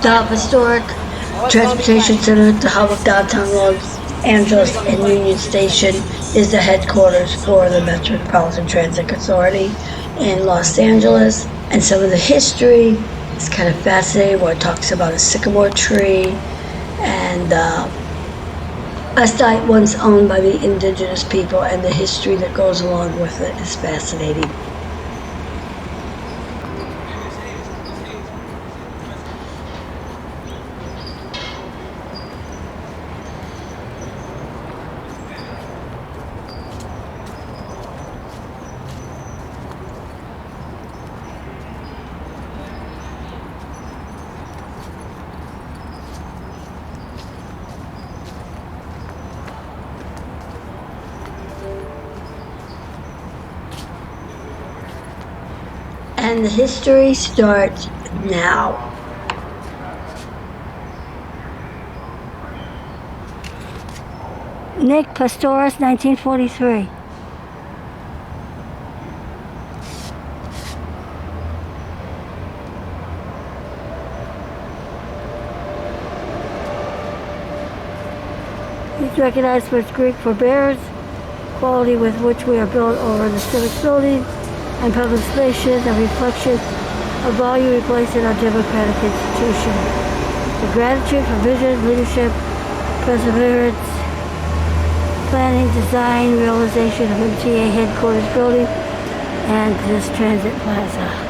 The historic transportation center, the hub of downtown Los Angeles and Union Station, is the headquarters for the Metropolitan Transit Authority in Los Angeles. And some of the history is kind of fascinating, where it talks about a sycamore tree and a site once owned by the indigenous people, and the history that goes along with it is fascinating. And the history starts now. Nick Pastoris, 1943. He's recognized for its Greek forbearance, quality with which we are built over the civic buildings and public spaces, a reflection of value we place in our democratic institution. The gratitude for vision, leadership, perseverance, planning, design, realization of MTA headquarters building and this transit plaza.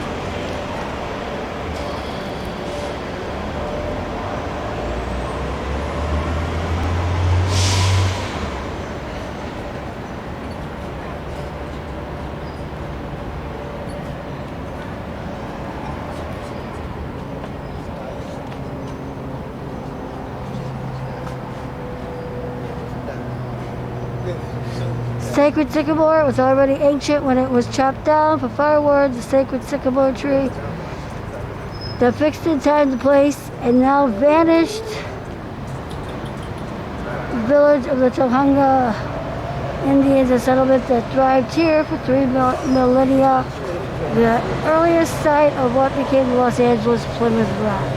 Sacred sycamore was already ancient when it was chopped down for firewood. The sacred sycamore tree that fixed in time and place and now vanished village of the Tohunga Indians, a settlement that thrived here for 3 millennia, the earliest site of what became the Los Angeles Plymouth Rock.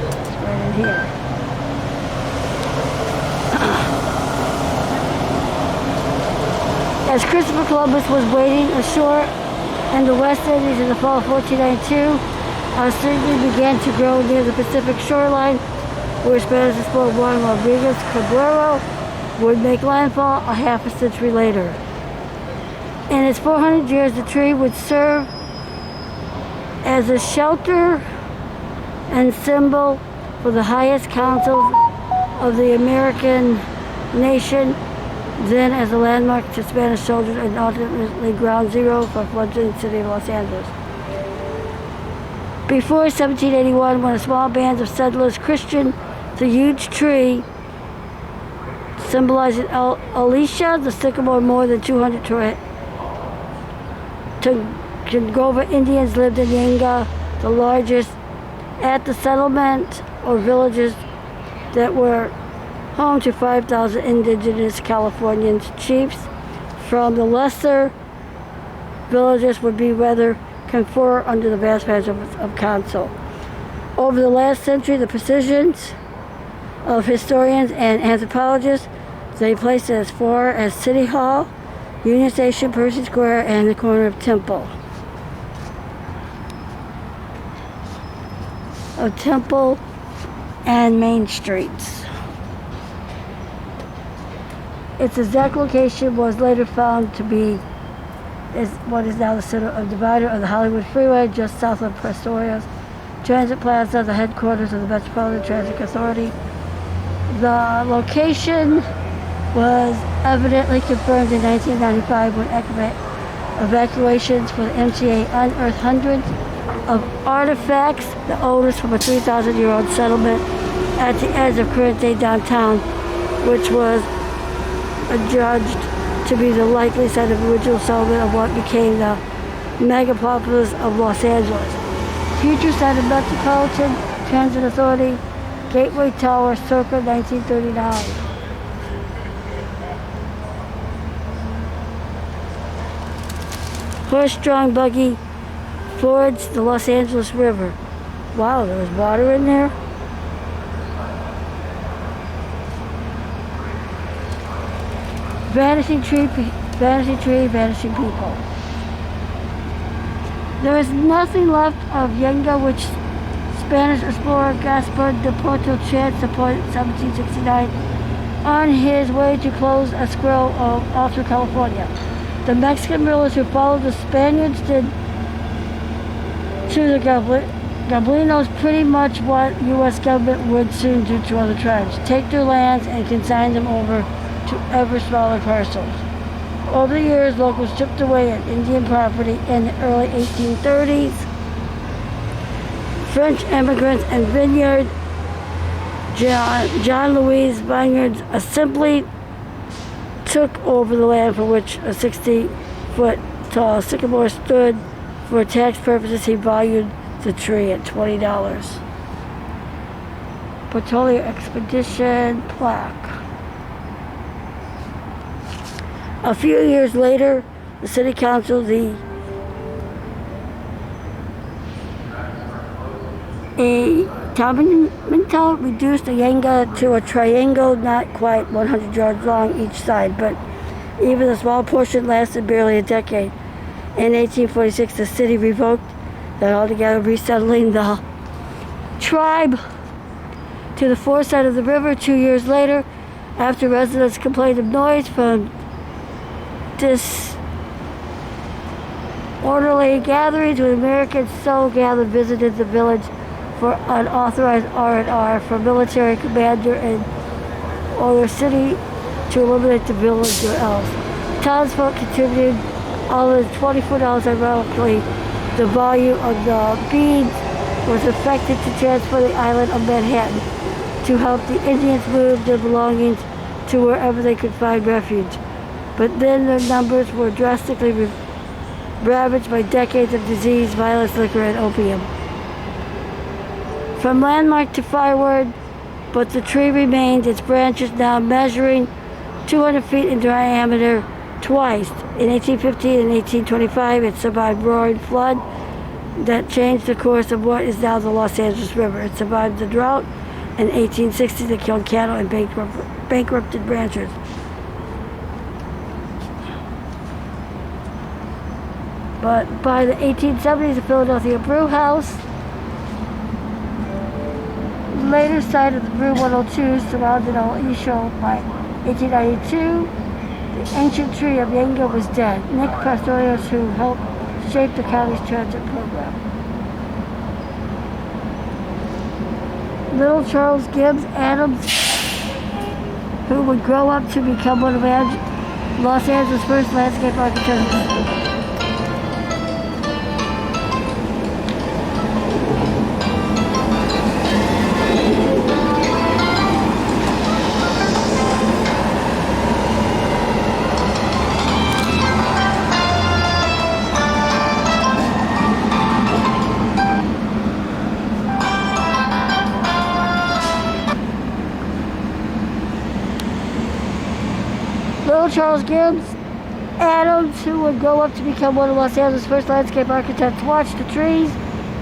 It's right in here. As Christopher Columbus was wading ashore in the West Indies in the fall of 1492, hostility began to grow near the Pacific shoreline, where Spanish explorer Juan Rodriguez Caballero would make landfall a half a century later. In its 400 years, the tree would serve as a shelter and symbol for the highest councils of the American nation, then as a landmark to Spanish soldiers and ultimately ground zero for fledgling city of Los Angeles. Before 1781, when a small band of settlers christened the huge tree, symbolizing Alicia, the sycamore, more than 200 Tongova Indians lived in Yanga, the largest at the settlement or villages that were home to 5,000 indigenous Californian chiefs. From the lesser villages would be rather confer under the vast patch of council. Over the last century, the precisions of historians and anthropologists, they placed it as far as City Hall, Union Station, Percy Square, and the corner of Temple. Of Temple and Main Streets. Its exact location was later found to be what is now the center of divider of the Hollywood Freeway, just south of Pastoria's Transit Plaza, the headquarters of the Metropolitan Transit Authority. The location was evidently confirmed in 1995 when evacuations for the MTA unearthed hundreds of artifacts, the oldest from a 3,000-year-old settlement at the edge of current-day downtown, which was adjudged to be the likely site of the original settlement of what became the megapolis of Los Angeles. Future site of Metropolitan Transit Authority, Gateway Tower, circa 1939. Horse-drawn buggy fords the Los Angeles River. Wow, there was water in there? Vanishing tree, vanishing people. There is nothing left of Yenga, which Spanish explorer Gaspar de Porto chanced to point in 1769 on his way to close a squirrel of Alta California. The Mexican rulers who followed the Spaniards did to the Gabelinos pretty much what U.S. government would soon do to other tribes: take their lands and consign them over to ever smaller parcels. Over the years, locals chipped away at Indian property in the early 1830s. French immigrants and vineyard John Louis vineyards simply took over the land for which a 60-foot tall sycamore stood. For tax purposes, he valued the tree at $20. Portfolio Expedition plaque. A few years later, the city council, Minto reduced the Yenga to a triangle not quite 100 yards long each side, but even the small portion lasted barely a decade. In 1846, the city revoked that altogether, resettling the tribe to the far side of the river. 2 years later, after residents complained of noise from disorderly gatherings, when Americans so gathered visited the village for unauthorized R&R from military commander and or the city to eliminate the village or else. Townsfolk contributed all of $24. Ironically, the value of the beads was affected to transfer the island of Manhattan to help the Indians move their belongings to wherever they could find refuge. But then their numbers were drastically ravaged by decades of disease, violence, liquor, and opium. From landmark to fireword, but the tree remained, its branches now measuring 200 feet in diameter twice. In 1815 and 1825, it survived roaring flood that changed the course of what is now the Los Angeles River. It survived the drought in 1860 that killed cattle and bankrupted ranchers. But by the 1870s, the Philadelphia Brew House, later site of the Brew 102, surrounded Aliso. By 1892, the ancient tree of Yenga was dead. Nick Pastorius, who helped shape the county's transit program. Little Charles Gibbs Adams, who would grow up to become one of Los Angeles' first landscape architects. Little Charles Gibbs Adams, who would grow up to become one of Los Angeles' first landscape architects, watched the trees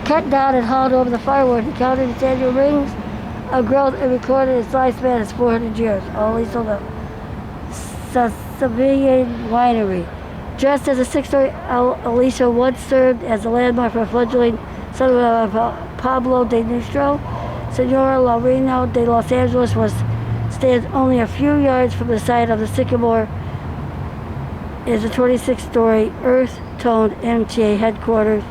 cut down and hauled over the firewood. He counted its annual rings of growth and recorded its lifespan as 400 years. Aliso, the Sevilla winery. Just as a six-story Aliso once served as a landmark for a fledgling settlement of Pablo de Nistro, Senora Laurino de Los Angeles stands only a few yards from the site of the Sycamore is a 26-story earth-toned MTA headquarters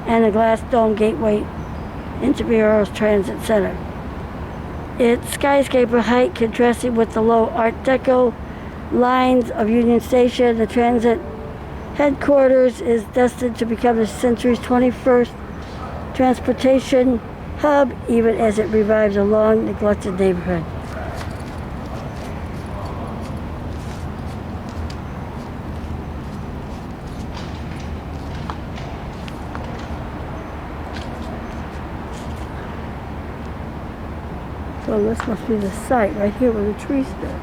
and a glass dome gateway into Bureau's Transit Center. Its skyscraper height contrasting with the low Art Deco lines of Union Station, the transit headquarters is destined to become the century's 21st transportation hub, even as it revives a long-neglected neighborhood. So this must be the site right here where the tree stood.